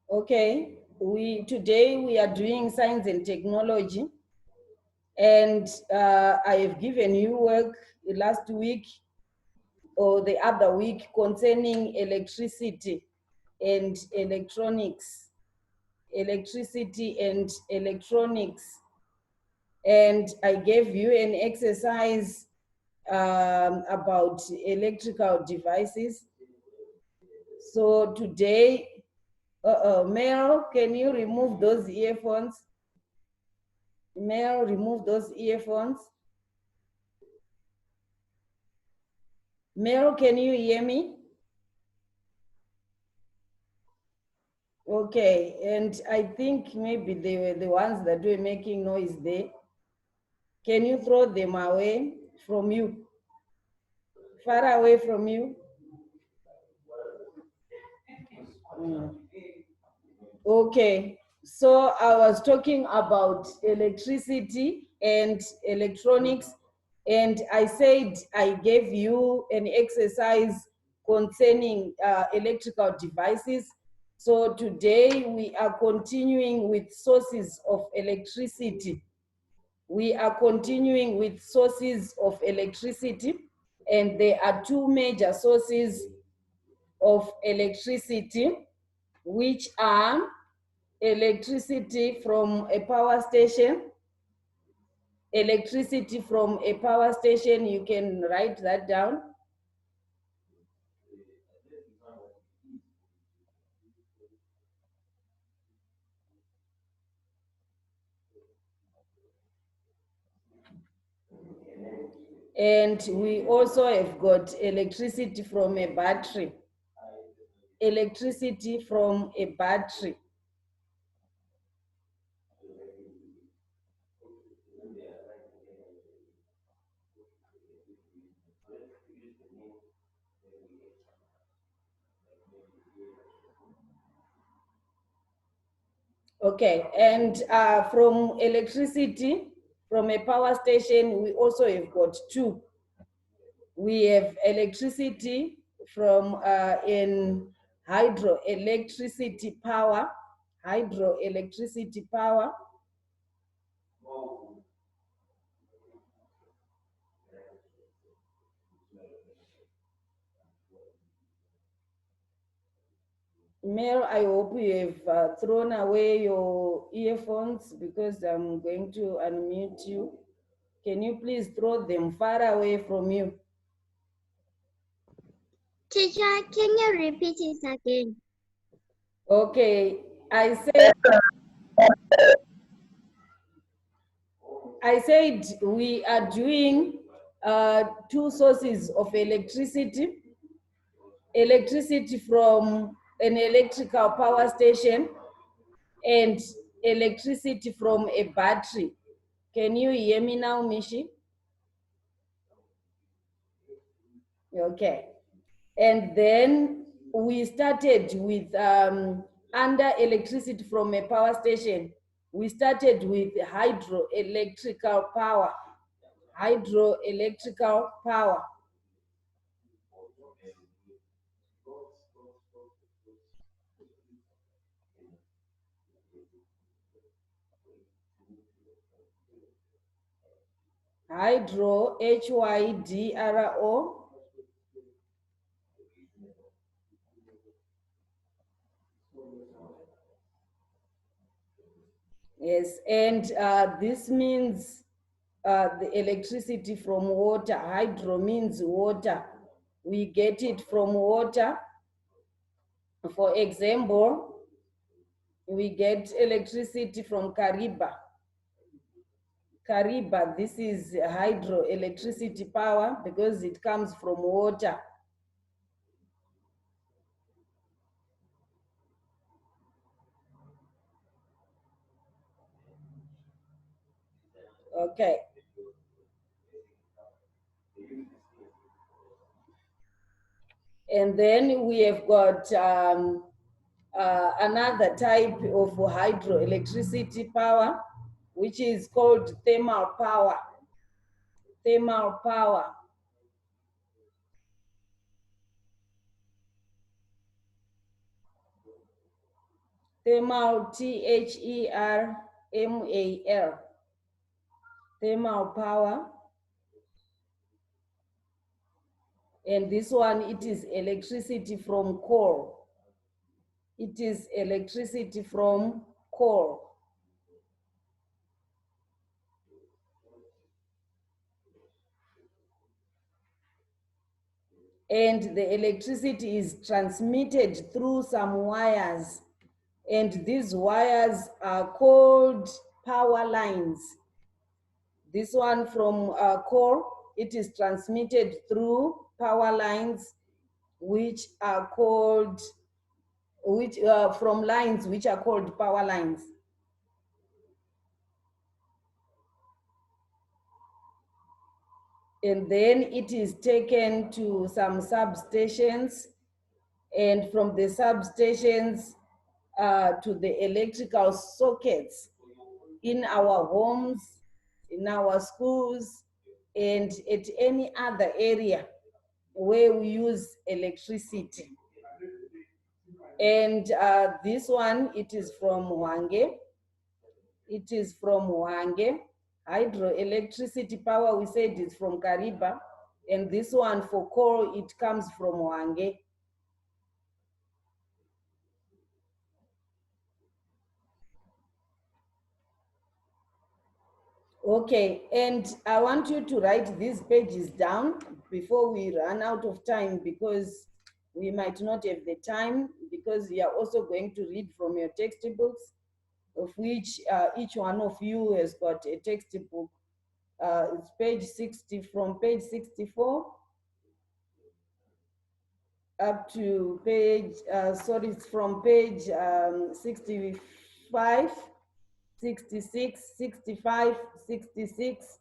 Okay, today we are doing science and technology, and I have given you work last week or the other week concerning electricity and electronics, and I gave you an exercise about electrical devices. So today, Mel, can you remove those earphones? Mel, remove those earphones. Mel, can you hear me? Okay, and I think maybe they were the ones that were making noise there. Can you throw them away from you? Far away from you? Mm. Okay, so I was talking about electricity and electronics, and I said I gave you an exercise concerning electrical devices. So today we are continuing with sources of electricity. We are continuing with sources of electricity, and there are two major sources of electricity, which are electricity from a power station. Electricity from a power station, you can write that down. And we also have got electricity from a battery. Electricity from a battery. Okay, and from electricity from a power station, we also have got two. We have electricity from in hydroelectricity power, hydroelectricity power. Mel, I hope you have thrown away your earphones because I'm going to unmute you. Can you please throw them far away from you? Teacher, can you repeat it again? Okay, I said we are doing two sources of electricity. Electricity from an electrical power station and electricity from a battery. Can you hear me now, Mishi? Okay. And then we started with under electricity from a power station. We started with hydroelectrical power. Hydroelectrical power. Hydro, Hydro. Yes, and this means the electricity from water. Hydro means water. We get it from water. For example, we get electricity from Kariba. Kariba, this is hydroelectricity power because it comes from water. Okay. And then we have got another type of hydroelectricity power, which is called thermal power. Thermal power. Thermal, T-H-E-R-M-A-L. Thermal power. And this one, it is electricity from coal. It is electricity from coal. And the electricity is transmitted through some wires. And these wires are called power lines. This one from coal, it is transmitted through power lines, which are called, from lines which are called power lines. And then it is taken to some substations, and from the substations to the electrical sockets in our homes, in our schools, and at any other area where we use electricity. And this one, it is from Hwange. It is from Hwange. Hydroelectricity power, we said it's from Kariba. And this one for coal, it comes from Hwange. Okay, and I want you to write these pages down before we run out of time, because we might not have the time, because we are also going to read from your textbooks, of which each one of you has got a textbook. It's page 60, from page 64 up to page, it's from page 65, 66, 65, 66,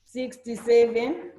67.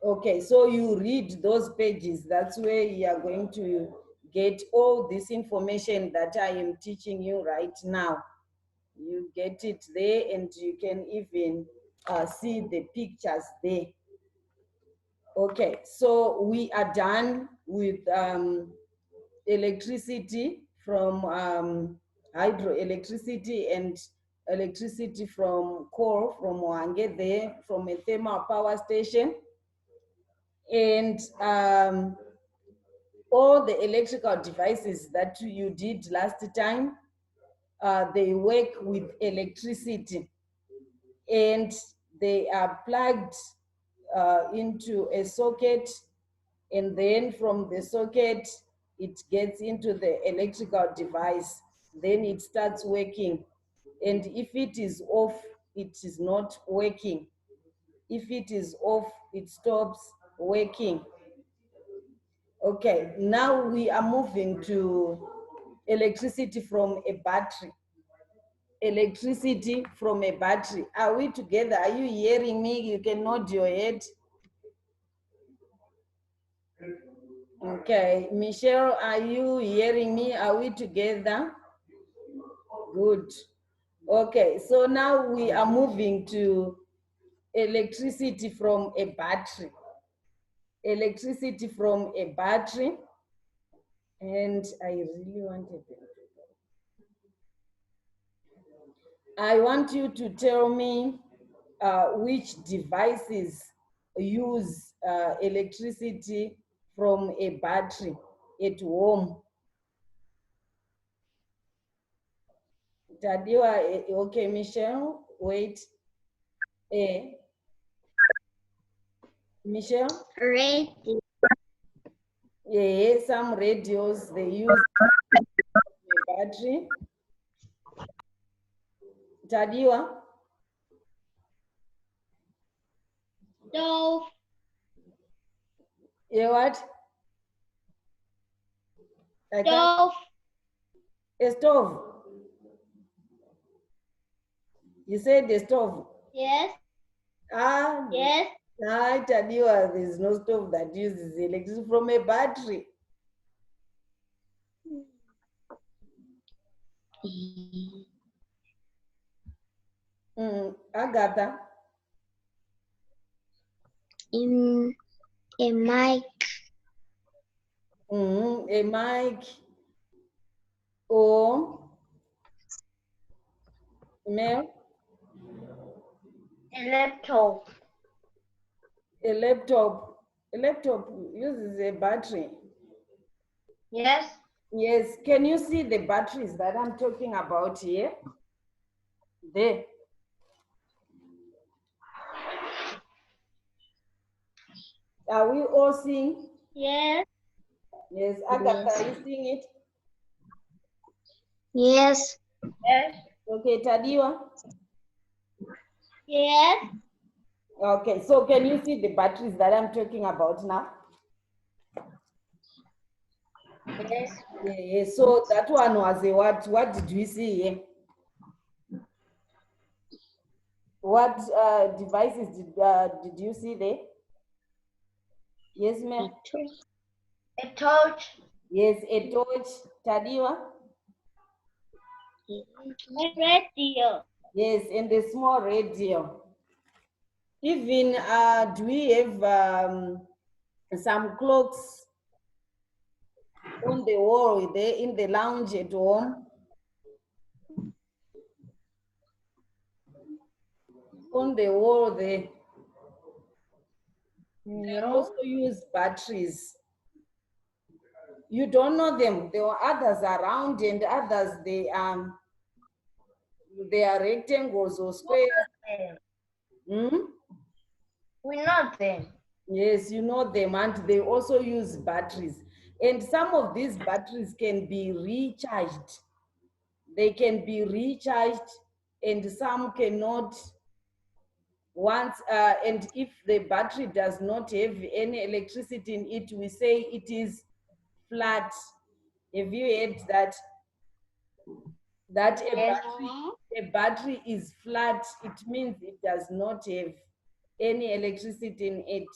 Okay, so you read those pages. That's where you are going to get all this information that I am teaching you right now. You get it there, and you can even see the pictures there. Okay, so we are done with electricity from hydroelectricity and electricity from coal, from Hwange there, from a thermal power station. And all the electrical devices that you did last time, they work with electricity, and they are plugged into a socket, and then from the socket, it gets into the electrical device. Then it starts working. And if it is off, it is not working. If it is off, it stops working. Okay, now we are moving to electricity from a battery. Electricity from a battery. Are we together? Are you hearing me? You can nod your head. Okay, Michelle, are you hearing me? Are we together? Good. Okay, so now we are moving to electricity from a battery. Electricity from a battery. And I really wanted them to go. I want you to tell me which devices use electricity from a battery at home. Tadiwa, okay, Michelle, wait. Michelle? Radio. Yeah, some radios, they use a battery. Tadiwa? Stove. Yeah, what? Stove. A stove. You said the stove. Yes. Ah, Yes. I tell you, there's no stove that uses electricity from a battery. Agatha. In a mic. A mic or Mel? A laptop. A laptop. A laptop uses a battery. Yes. Yes, can you see the batteries that I'm talking about here? There. Are we all seeing? Yes. Yes, Agatha, Yes. are you seeing it? Yes. Yes. Okay, Tadiwa? Yes. Okay, so can you see the batteries that I'm talking about now? Yes. Yeah, so that one was a what? What did we see here? What devices did you see there? Yes, ma'am. A torch. Yes, a torch. Tadiwa? A radio. Yes, and a small radio. Even do we have some clocks on the wall there in the lounge at home? On the wall there. They also use batteries. You don't know them. There are others around and others they are rectangles or squares. Hmm? We know them. Yes, you know them, and they also use batteries. And some of these batteries can be recharged. They can be recharged, and some cannot. And if the battery does not have any electricity in it, we say it is flat. Have you heard that? That a battery is flat, it means it does not have any electricity in it.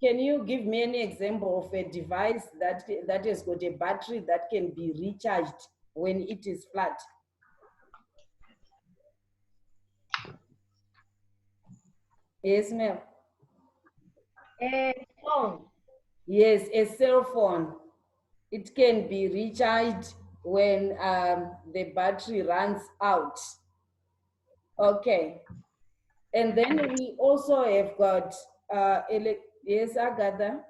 Can you give me any example of a device that has got a battery that can be recharged when it is flat? Yes, ma'am. A phone. Yes, a cell phone. It can be recharged when the battery runs out. Okay. And then we also have got, yes, Agatha?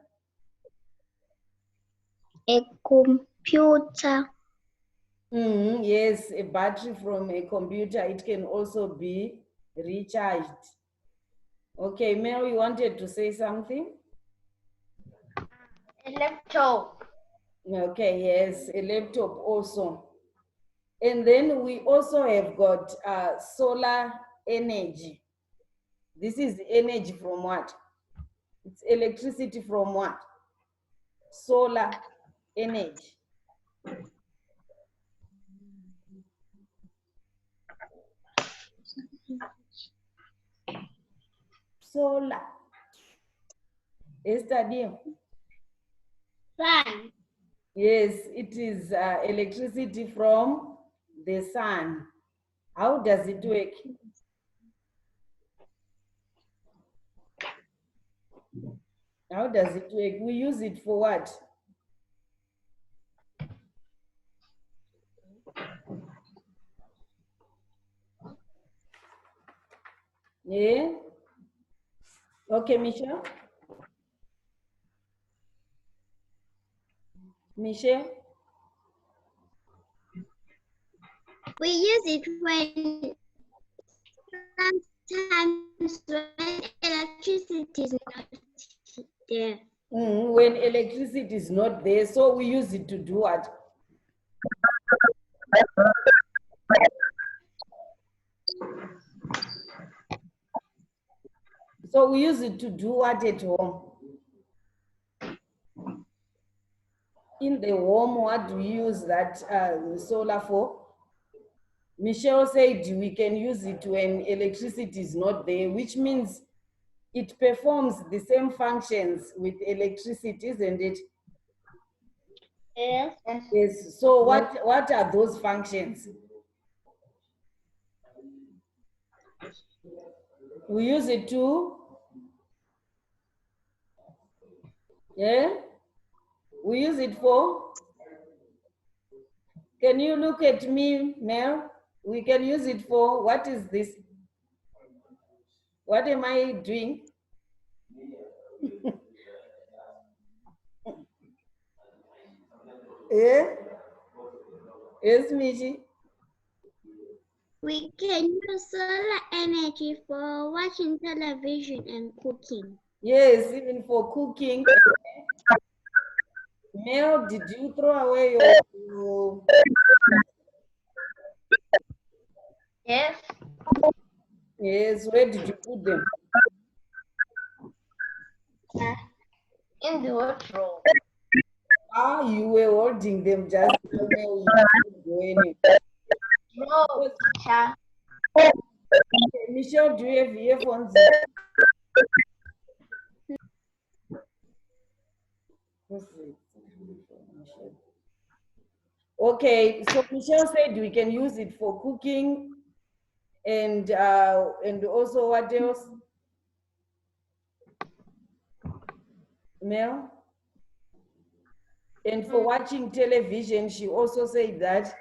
A computer. Yes, a battery from a computer, it can also be recharged. Okay, Mary, you wanted to say something? A laptop. Okay, yes, a laptop also. And then we also have got solar energy. This is energy from what? It's electricity from what? Solar energy. Solar. Esther, dear? Sun. Yes, it is electricity from the sun. How does it work? How does it work? We use it for what? Yeah? Okay, Michelle? Michelle? We use it when sometimes when electricity is not there. When electricity is not there, so we use it to do what? So we use it to do what at home? In the home, what do we use that solar for? Michelle said we can use it when electricity is not there, which means it performs the same functions with electricity, isn't it? Yes. Yes. So what are those functions? We use it to Yeah? We use it for? Can you look at me, Mel? We can use it for, what is this? What am I doing? Yeah? Yes, Michi? We can use solar energy for watching television and cooking. Yes, even for cooking. Mel, did you throw away your Yes. Yes, where did you put them? In the wardrobe. Ah, you were holding them just now, Mel, you didn't go anywhere. No, teacher. Okay, Michelle, do you have earphones? Okay, so Michelle said we can use it for cooking and also what else? Mel? And for watching television, she also said that.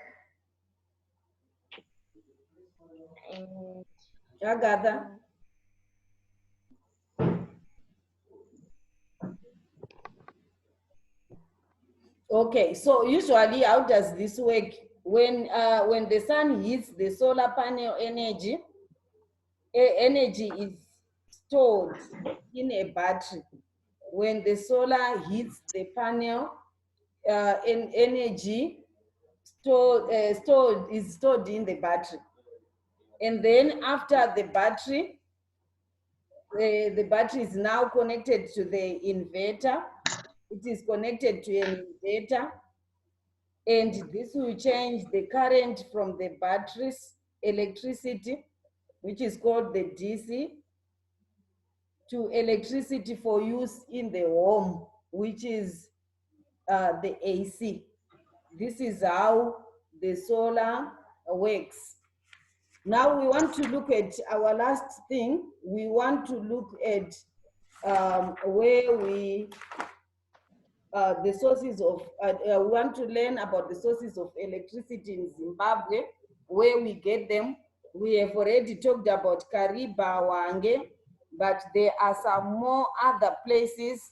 Agatha? Okay, so usually how does this work? When the sun hits the solar panel energy, energy is stored in a battery. When the solar hits the panel, energy is stored in the battery. And then after the battery, the battery is now connected to the inverter. It is connected to an inverter, and this will change the current from the battery's electricity, which is called the DC, to electricity for use in the home, which is the AC. This is how the solar works. Now we want to look at our last thing. We want to look at where we, the sources of, we want to learn about the sources of electricity in Zimbabwe, where we get them. We have already talked about Kariba, Hwange, but there are some more other places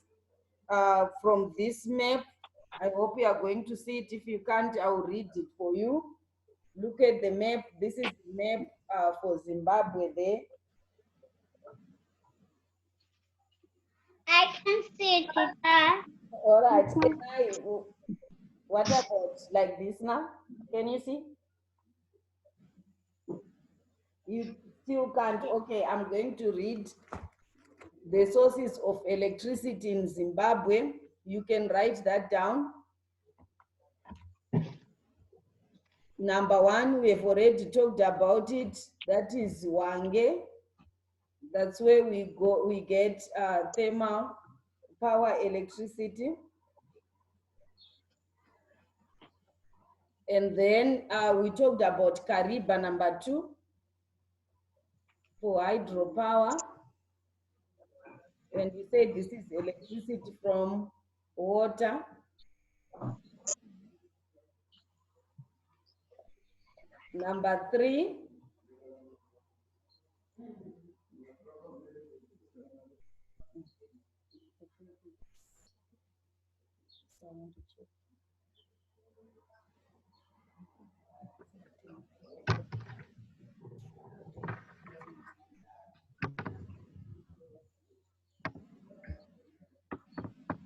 from this map. I hope you are going to see it. If you can't, I'll read it for you. Look at the map. This is the map for Zimbabwe there. I can see it, teacher. All right. What about like this now? Can you see? You still can't. Okay, I'm going to read the sources of electricity in Zimbabwe. You can write that down. Number one, we have already talked about it. That is Hwange. That's where we get thermal power electricity. And then we talked about Kariba, number two, for hydropower. And we said this is electricity from water. Number three,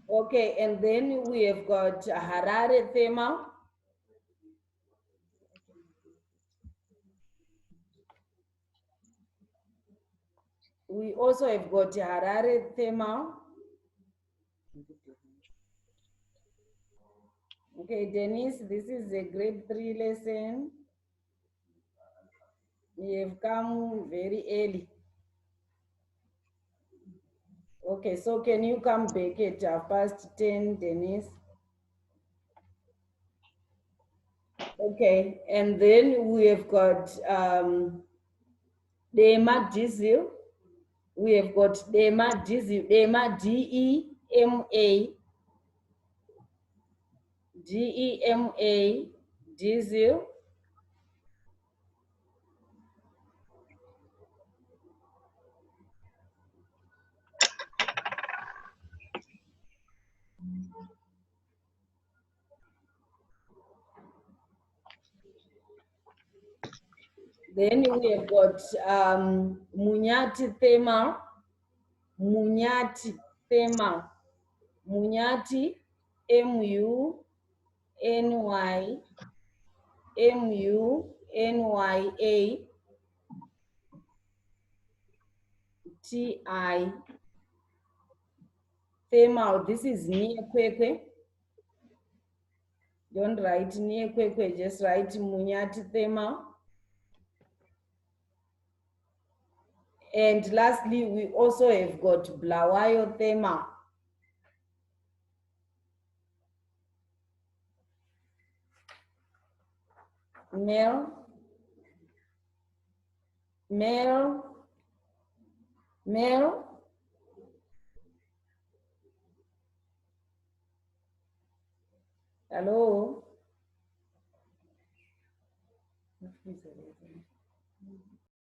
okay, and then we have got Harare thermal. We also have got Harare thermal. Okay, Denise, this is a grade 3 lesson. You have come very early. Okay, so can you come back at 10:30, Denise? Okay, and then we have got Dema diesel. We have got Dema diesel, Dema DEMA DEMA, diesel. Then we have got Munyati thermal, Munyati thermal, Munyati, MUNY, MUNYA, TI, thermal. This is near Kwekwe. Don't write near Kwekwe, just write Munyati thermal. And lastly, we also have got Blawayo thermal. Male, male, male. Hello?